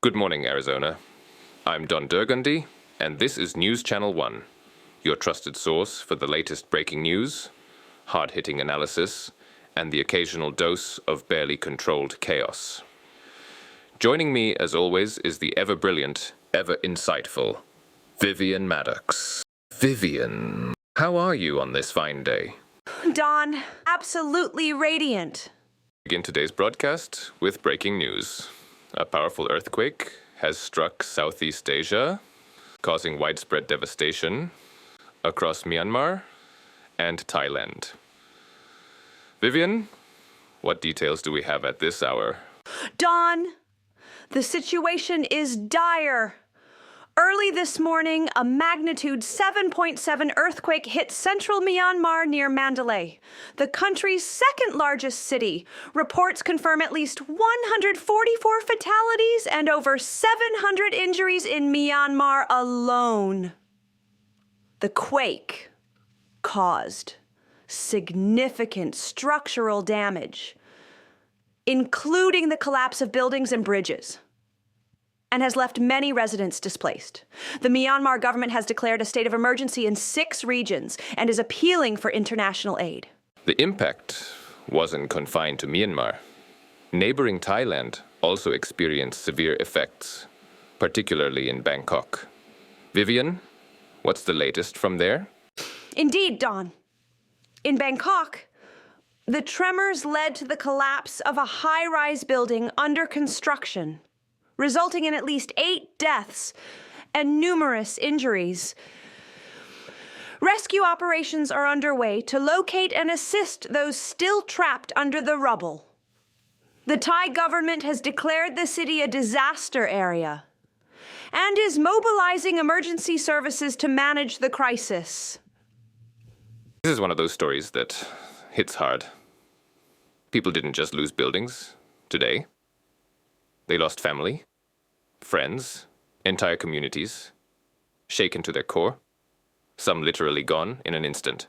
Good morning, Arizona. I'm Don Durgundy, and this is News Channel 1, your trusted source for the latest breaking news, hard-hitting analysis, and the occasional dose of barely controlled chaos. Joining me, as always, is the ever-brilliant, ever-insightful Vivian Maddox. Vivian, how are you on this fine day? Don, absolutely radiant. Begin today's broadcast with breaking news. A powerful earthquake has struck Southeast Asia, causing widespread devastation across Myanmar and Thailand. Vivian, what details do we have at this hour? Don, the situation is dire. Early this morning, a magnitude 7.7 earthquake hit central Myanmar near Mandalay, the country's second largest city. Reports confirm at least 144 fatalities and over 700 injuries in Myanmar alone. The quake caused significant structural damage, including the collapse of buildings and bridges, and has left many residents displaced. The Myanmar government has declared a state of emergency in 6 regions and is appealing for international aid. The impact wasn't confined to Myanmar. Neighboring Thailand also experienced severe effects, particularly in Bangkok. Vivian, what's the latest from there? Indeed, Don. In Bangkok, the tremors led to the collapse of a high-rise building under construction, resulting in at least 8 deaths and numerous injuries. Rescue operations are underway to locate and assist those still trapped under the rubble. The Thai government has declared the city a disaster area and is mobilizing emergency services to manage the crisis. This is one of those stories that hits hard. People didn't just lose buildings today. They lost family, friends, entire communities, shaken to their core, some literally gone in an instant.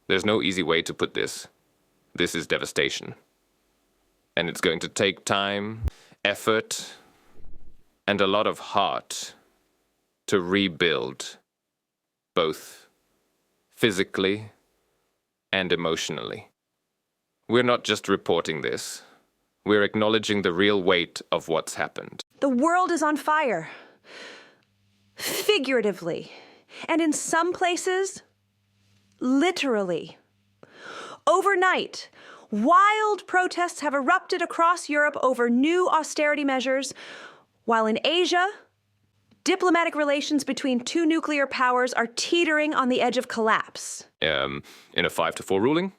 There's no easy way to put this. This is devastation. And it's going to take time, effort, and a lot of heart to rebuild, both physically and emotionally. We're not just reporting this. We're acknowledging the real weight of what's happened. The world is on fire, figuratively, and in some places, literally. Overnight, wild protests have erupted across Europe over new austerity measures, while in Asia, diplomatic relations between 2 nuclear powers are teetering on the edge of collapse. In a 5-4 ruling,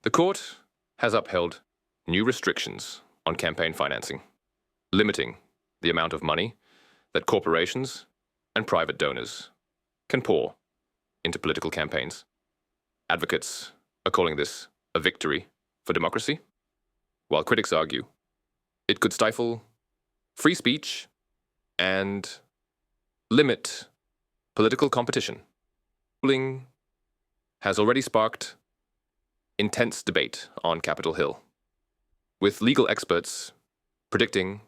the court has upheld new restrictions on campaign financing, limiting the amount of money that corporations and private donors can pour into political campaigns. Advocates are calling this a victory for democracy, while critics argue it could stifle free speech and limit political competition. The ruling has already sparked intense debate on Capitol Hill, with legal experts predicting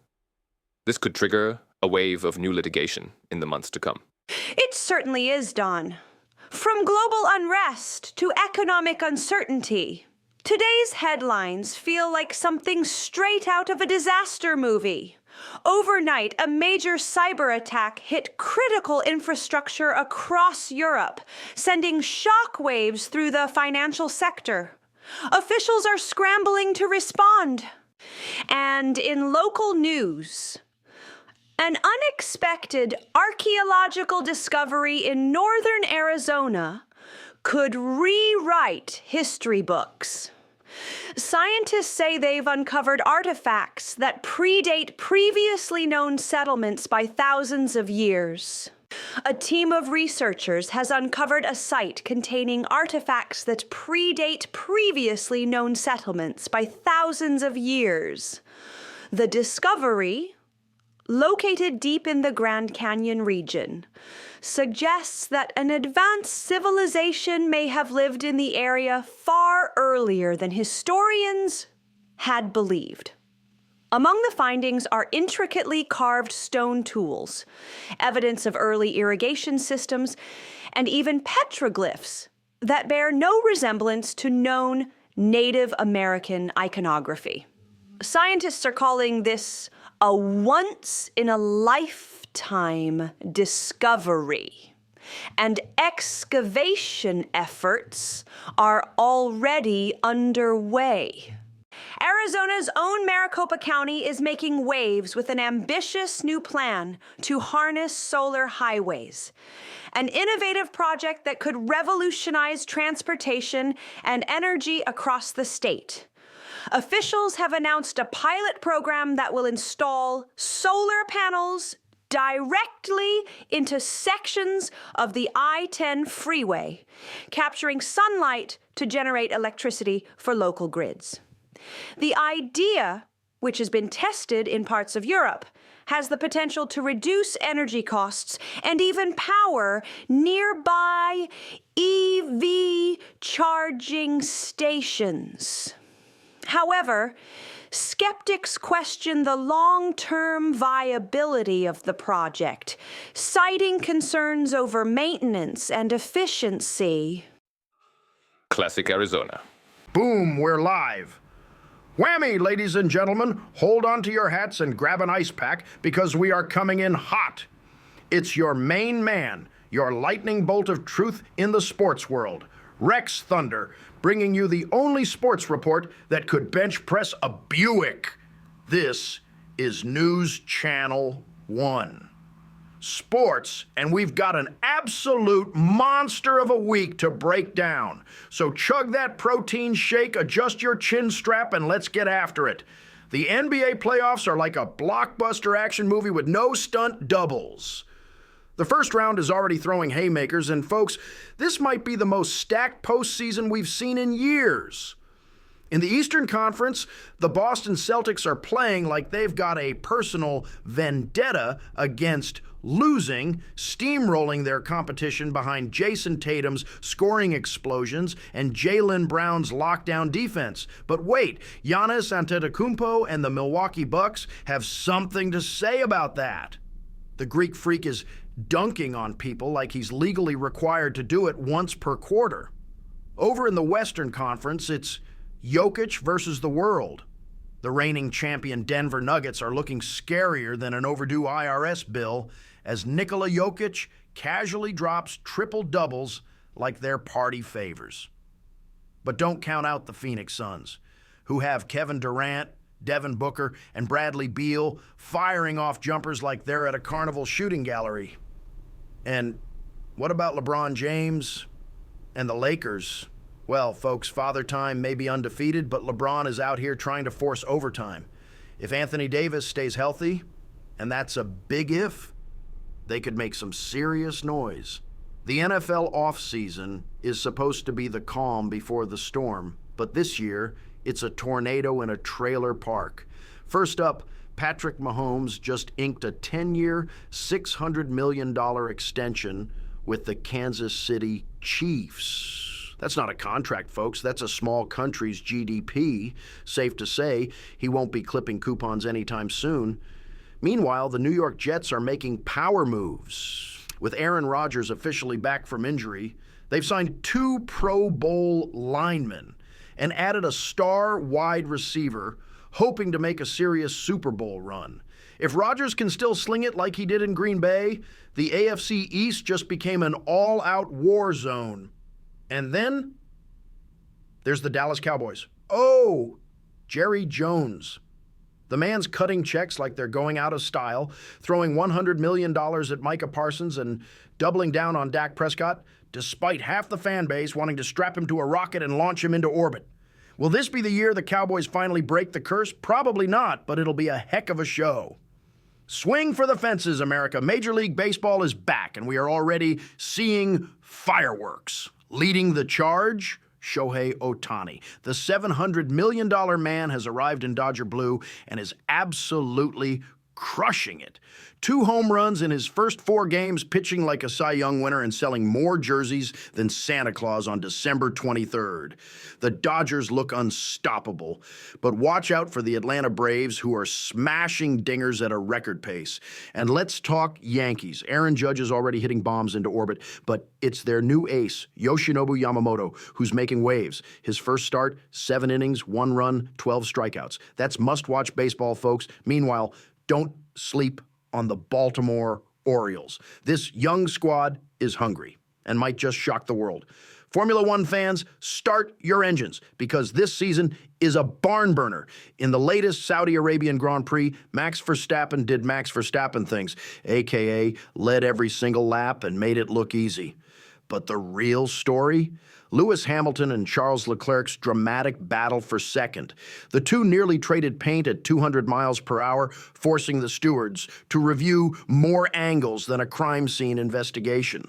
this could trigger a wave of new litigation in the months to come. It certainly is, Don. From global unrest to economic uncertainty, today's headlines feel like something straight out of a disaster movie. Overnight, a major cyber attack hit critical infrastructure across Europe, sending shockwaves through the financial sector. Officials are scrambling to respond. And in local news, an unexpected archaeological discovery in northern Arizona could rewrite history books. Scientists say they've uncovered artifacts that predate previously known settlements by thousands of years. A team of researchers has uncovered a site containing artifacts that predate previously known settlements by thousands of years. The discovery, located deep in the Grand Canyon region, suggests that an advanced civilization may have lived in the area far earlier than historians had believed. Among the findings are intricately carved stone tools, evidence of early irrigation systems, and even petroglyphs that bear no resemblance to known Native American iconography. Scientists are calling this a once-in-a-lifetime discovery, and excavation efforts are already underway. Arizona's own Maricopa County is making waves with an ambitious new plan to harness solar highways, an innovative project that could revolutionize transportation and energy across the state. Officials have announced a pilot program that will install solar panels directly into sections of the I-10 freeway, capturing sunlight to generate electricity for local grids. The idea, which has been tested in parts of Europe, has the potential to reduce energy costs and even power nearby EV charging stations. However, skeptics question the long-term viability of the project, citing concerns over maintenance and efficiency. Classic Arizona. Boom, we're live. Whammy, ladies and gentlemen. Hold on to your hats and grab an ice pack because we are coming in hot. It's your main man, your lightning bolt of truth in the sports world, Rex Thunder, bringing you the only sports report that could bench press a Buick. This is News Channel 1. Sports, and we've got an absolute monster of a week to break down. So chug that protein shake, adjust your chin strap, and let's get after it. The NBA playoffs are like a blockbuster action movie with no stunt doubles. The first round is already throwing haymakers, and folks, this might be the most stacked postseason we've seen in years. In the Eastern Conference, the Boston Celtics are playing like they've got a personal vendetta against losing, steamrolling their competition behind Jason Tatum's scoring explosions and Jaylen Brown's lockdown defense. But wait, Giannis Antetokounmpo and the Milwaukee Bucks have something to say about that. The Greek Freak is dunking on people like he's legally required to do it once per quarter. Over in the Western Conference, it's Jokic versus the world. The reigning champion Denver Nuggets are looking scarier than an overdue IRS bill as Nikola Jokic casually drops triple doubles like they're party favors. But don't count out the Phoenix Suns, who have Kevin Durant, Devin Booker, and Bradley Beal firing off jumpers like they're at a carnival shooting gallery. And what about LeBron James and the Lakers? Well, folks, Father Time may be undefeated, but LeBron is out here trying to force overtime. If Anthony Davis stays healthy, and that's a big if, they could make some serious noise. The NFL offseason is supposed to be the calm before the storm, but this year, it's a tornado in a trailer park. First up, Patrick Mahomes just inked a 10-year, $600 million extension with the Kansas City Chiefs. That's not a contract, folks. That's a small country's GDP. Safe to say, he won't be clipping coupons anytime soon. Meanwhile, the New York Jets are making power moves. With Aaron Rodgers officially back from injury, they've signed 2 Pro Bowl linemen and added a star wide receiver, hoping to make a serious Super Bowl run. If Rodgers can still sling it like he did in Green Bay, the AFC East just became an all-out war zone. And then there's the Dallas Cowboys. Oh, Jerry Jones. The man's cutting checks like they're going out of style, throwing $100 million at Micah Parsons and doubling down on Dak Prescott, despite half the fan base wanting to strap him to a rocket and launch him into orbit. Will this be the year the Cowboys finally break the curse? Probably not, but it'll be a heck of a show. Swing for the fences, America. Major League Baseball is back, and we are already seeing fireworks. Leading the charge, Shohei Ohtani. The $700 million man has arrived in Dodger Blue and is absolutely crushing it. 2 home runs in his first 4 games, pitching like a Cy Young winner and selling more jerseys than Santa Claus on December 23rd. The Dodgers look unstoppable, but watch out for the Atlanta Braves, who are smashing dingers at a record pace. And let's talk Yankees. Aaron Judge is already hitting bombs into orbit, but it's their new ace, Yoshinobu Yamamoto, who's making waves. His first start, 7 innings, 1 run, 12 strikeouts. That's must-watch baseball, folks. Meanwhile, don't sleep on the Baltimore Orioles. This young squad is hungry and might just shock the world. Formula One fans, start your engines, because this season is a barn burner. In the latest Saudi Arabian Grand Prix, Max Verstappen did Max Verstappen things, aka led every single lap and made it look easy. But the real story? Lewis Hamilton and Charles Leclerc's dramatic battle for second. The two nearly traded paint at 200 miles per hour, forcing the stewards to review more angles than a crime scene investigation.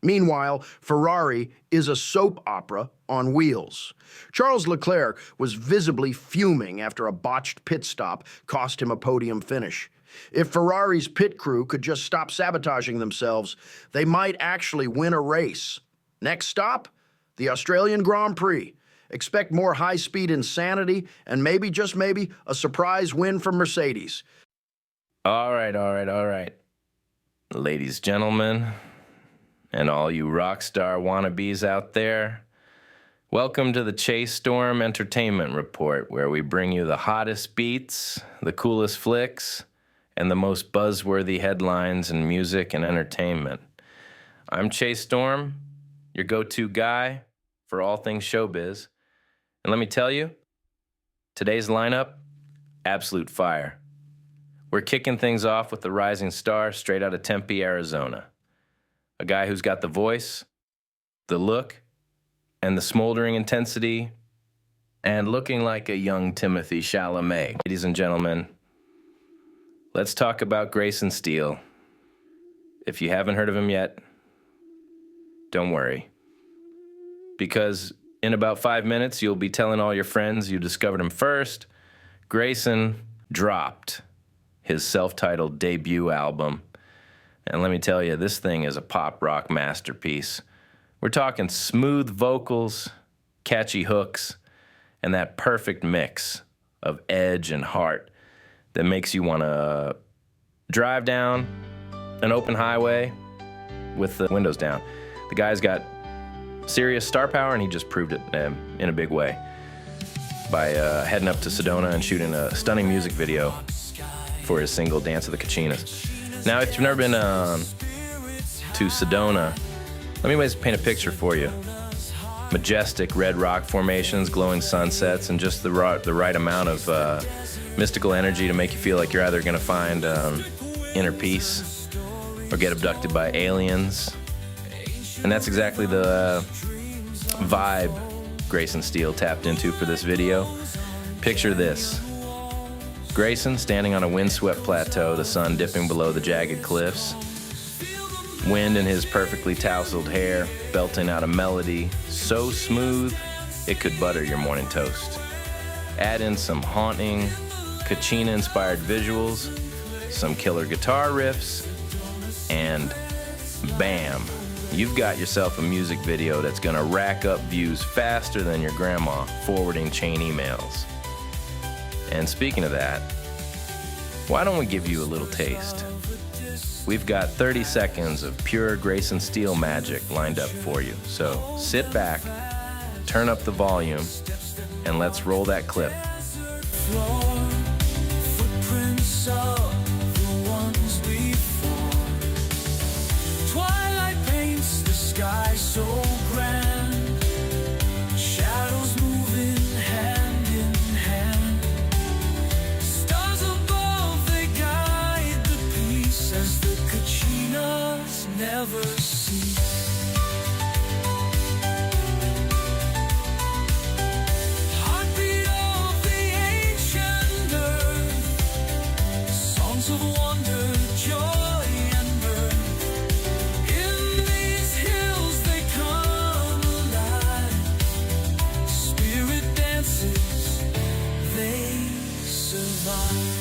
Meanwhile, Ferrari is a soap opera on wheels. Charles Leclerc was visibly fuming after a botched pit stop cost him a podium finish. If Ferrari's pit crew could just stop sabotaging themselves, they might actually win a race. Next stop? The Australian Grand Prix. Expect more high-speed insanity and maybe, just maybe, a surprise win from Mercedes. All right. Ladies, gentlemen, and all you rock star wannabes out there, welcome to the Chase Storm Entertainment Report, where we bring you the hottest beats, the coolest flicks, and the most buzzworthy headlines in music and entertainment. I'm Chase Storm, your go-to guy for all things showbiz. And let me tell you, today's lineup, absolute fire. We're kicking things off with the rising star straight out of Tempe, Arizona. A guy who's got the voice, the look, and the smoldering intensity, and looking like a young Timothy Chalamet. Ladies and gentlemen, let's talk about Grayson Steele. If you haven't heard of him yet, don't worry. Because in about 5 minutes, you'll be telling all your friends you discovered him first. Grayson dropped his self-titled debut album. And let me tell you, this thing is a pop rock masterpiece. We're talking smooth vocals, catchy hooks, and that perfect mix of edge and heart that makes you want to drive down an open highway with the windows down. The guy's got serious star power, and he just proved it in a big way by heading up to Sedona and shooting a stunning music video for his single Dance of the Kachinas. Now, if you've never been to Sedona, let me just paint a picture for you. Majestic red rock formations, glowing sunsets, and just the right amount of mystical energy to make you feel like you're either going to find inner peace or get abducted by aliens. And that's exactly the vibe Grayson Steele tapped into for this video. Picture this. Grayson standing on a windswept plateau, the sun dipping below the jagged cliffs. Wind in his perfectly tousled hair, belting out a melody so smooth it could butter your morning toast. Add in some haunting, Kachina-inspired visuals, some killer guitar riffs, and bam, you've got yourself a music video that's gonna rack up views faster than your grandma forwarding chain emails. And speaking of that, why don't we give you a little taste? We've got 30 seconds of pure Grayson Steele magic lined up for you. So sit back, turn up the volume, and let's roll that clip. Footprints of the ones before. Twilight paints the sky so grand. Shadows moving hand in hand. Stars above, they guide the peace as the Kachinas never cease. Heartbeat of the ancient earth. Songs of wonder, joy, and mirth. In these hills they come alive. Spirit dances, they survive.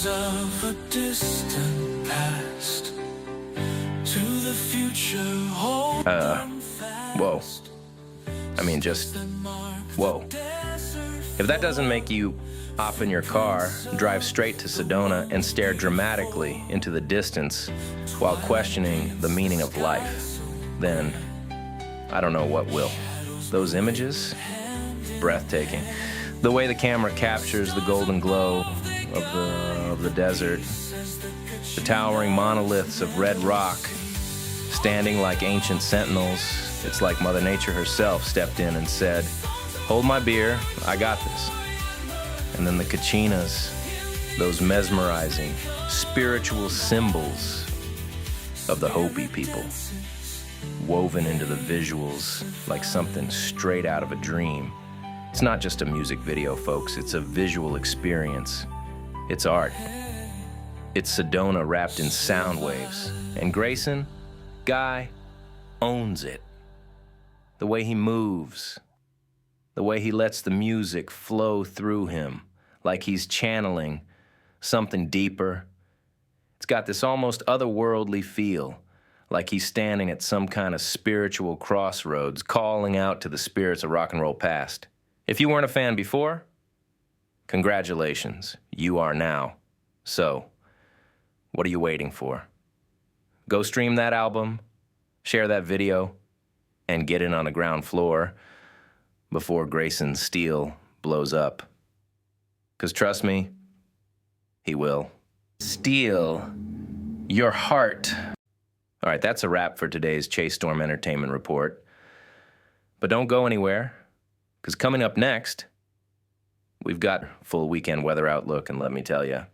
Visions of a distant past. To the future, hold them fast. Whoa. I mean, just, whoa. If that doesn't make you hop in your car, drive straight to Sedona, and stare dramatically into the distance while questioning the meaning of life, then I don't know what will. Those images, breathtaking. The way the camera captures the golden glow of the desert, the towering monoliths of red rock standing like ancient sentinels. It's like Mother Nature herself stepped in and said, "Hold my beer, I got this." And then the kachinas, those mesmerizing, spiritual symbols of the Hopi people, woven into the visuals like something straight out of a dream. It's not just a music video, folks. It's a visual experience. It's art. It's Sedona wrapped in sound waves. And Grayson, guy, owns it. The way he moves, the way he lets the music flow through him, like he's channeling something deeper. It's got this almost otherworldly feel, like he's standing at some kind of spiritual crossroads, calling out to the spirits of rock and roll past. If you weren't a fan before, congratulations, you are now. So, what are you waiting for? Go stream that album, share that video, and get in on the ground floor before Grayson's Steele blows up. 'Cause trust me, he will. Steele, your heart. All right, that's a wrap for today's Chase Storm Entertainment Report. But don't go anywhere, because coming up next, we've got full weekend weather outlook, and let me tell you,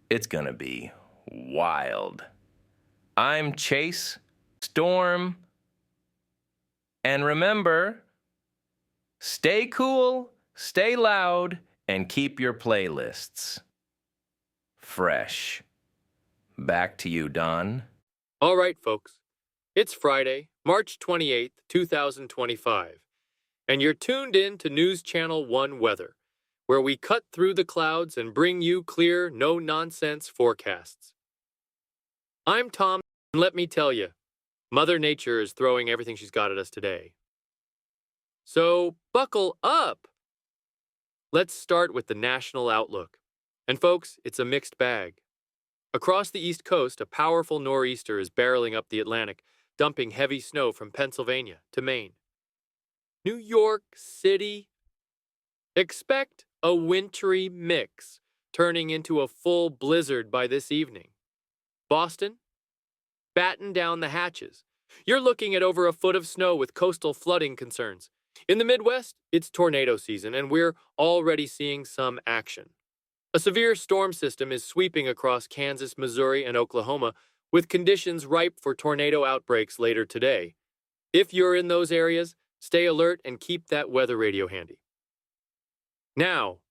it's gonna be wild. I'm Chase Storm, and remember, stay cool, stay loud, and keep your playlists fresh. Back to you, Don. All right, folks. It's Friday, March 28th, 2025, and you're tuned in to News Channel 1 Weather, where we cut through the clouds and bring you clear, no-nonsense forecasts. I'm Tom, and let me tell you, Mother Nature is throwing everything she's got at us today. So buckle up. Let's start with the national outlook. And folks, it's a mixed bag. Across the East Coast, a powerful nor'easter is barreling up the Atlantic, dumping heavy snow from Pennsylvania to Maine. New York City, expect a wintry mix, turning into a full blizzard by this evening. Boston, batten down the hatches. You're looking at over a foot of snow with coastal flooding concerns. In the Midwest, it's tornado season, and we're already seeing some action. A severe storm system is sweeping across Kansas, Missouri, and Oklahoma, with conditions ripe for tornado outbreaks later today. If you're in those areas, stay alert and keep that weather radio handy. Now,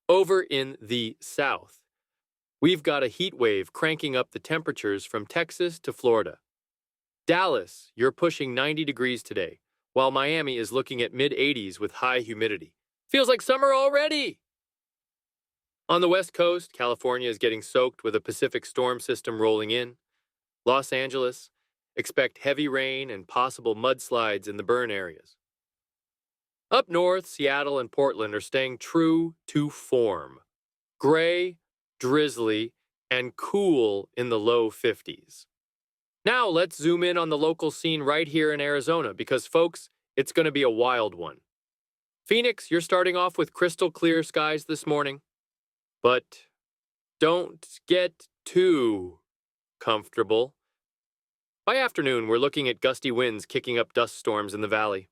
over in the South, we've got a heat wave cranking up the temperatures from Texas to Florida. Dallas, you're pushing 90 degrees today, while Miami is looking at mid-80s with high humidity. Feels like summer already! On the West Coast, California is getting soaked with a Pacific storm system rolling in. Los Angeles, expect heavy rain and possible mudslides in the burn areas. Up north, Seattle and Portland are staying true to form. Gray, drizzly, and cool in the low 50s. Now let's zoom in on the local scene right here in Arizona because, folks, it's going to be a wild one. Phoenix, you're starting off with crystal clear skies this morning. But don't get too comfortable. By afternoon, we're looking at gusty winds kicking up dust storms in the valley.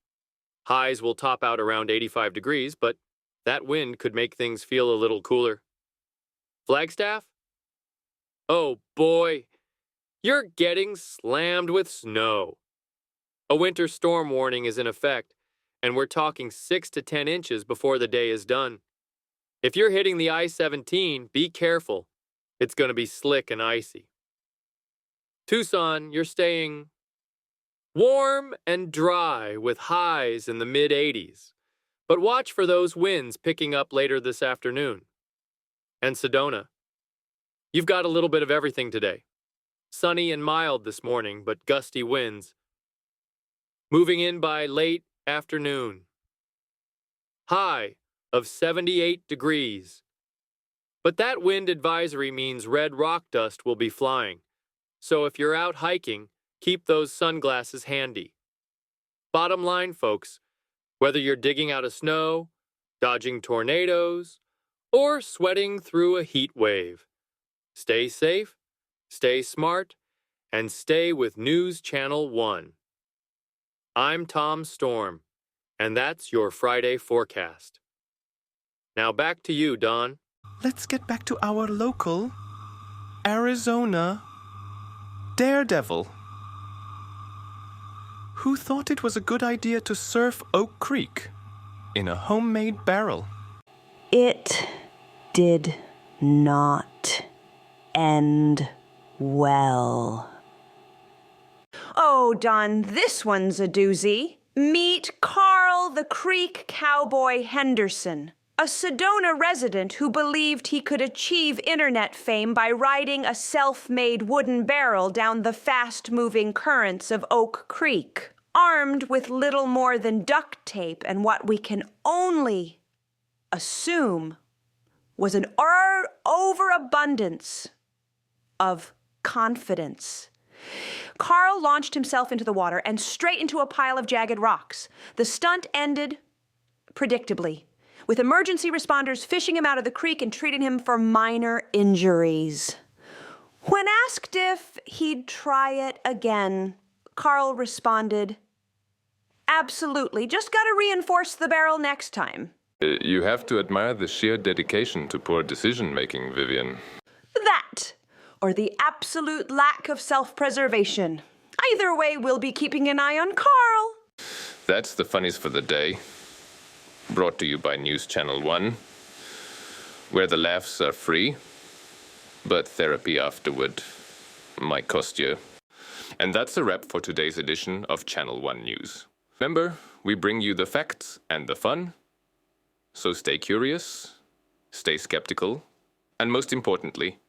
Highs will top out around 85 degrees, but that wind could make things feel a little cooler. Flagstaff? Oh boy, you're getting slammed with snow. A winter storm warning is in effect, and we're talking 6 to 10 inches before the day is done. If you're hitting the I-17, be careful. It's going to be slick and icy. Tucson, you're staying warm and dry with highs in the mid-80s. But watch for those winds picking up later this afternoon. and Sedona. You've got a little bit of everything today. Sunny and mild this morning, but gusty winds. Moving in by late afternoon. High of 78 degrees. But that wind advisory means red rock dust will be flying. So if you're out hiking, keep those sunglasses handy. Bottom line, folks, whether you're digging out of snow, dodging tornadoes, or sweating through a heat wave, stay safe, stay smart, and stay with News Channel 1. I'm Tom Storm, and that's your Friday forecast. Now back to you, Don. Let's get back to our local Arizona daredevil. Who thought it was a good idea to surf Oak Creek in a homemade barrel? It did not end well. Oh, Don, this one's a doozy. Meet Carl the Creek Cowboy Henderson, a Sedona resident who believed he could achieve internet fame by riding a self-made wooden barrel down the fast-moving currents of Oak Creek, armed with little more than duct tape and what we can only assume was an overabundance of confidence. Carl launched himself into the water and straight into a pile of jagged rocks. The stunt ended predictably, with emergency responders fishing him out of the creek and treating him for minor injuries. When asked if he'd try it again, Carl responded, "Absolutely, just gotta reinforce the barrel next time." You have to admire the sheer dedication to poor decision-making, Vivian. That, or the absolute lack of self-preservation. Either way, we'll be keeping an eye on Carl. That's the funnies for the day. Brought to you by News Channel 1, where the laughs are free, but therapy afterward might cost you. And that's a wrap for today's edition of Channel 1 News. Remember, we bring you the facts and the fun, so stay curious, stay skeptical, and most importantly,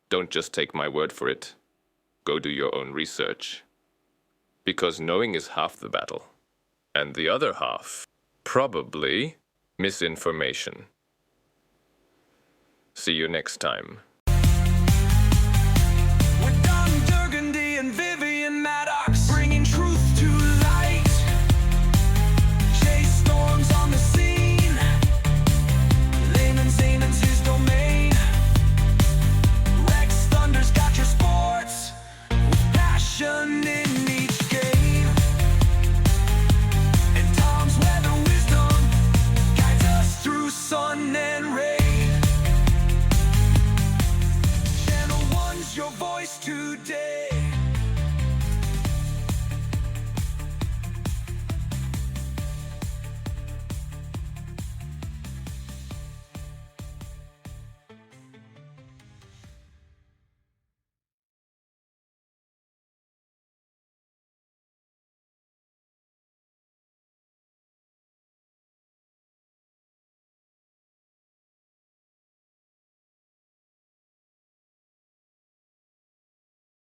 don't just take my word for it. Go do your own research. Because knowing is half the battle, and the other half, probably misinformation. See you next time.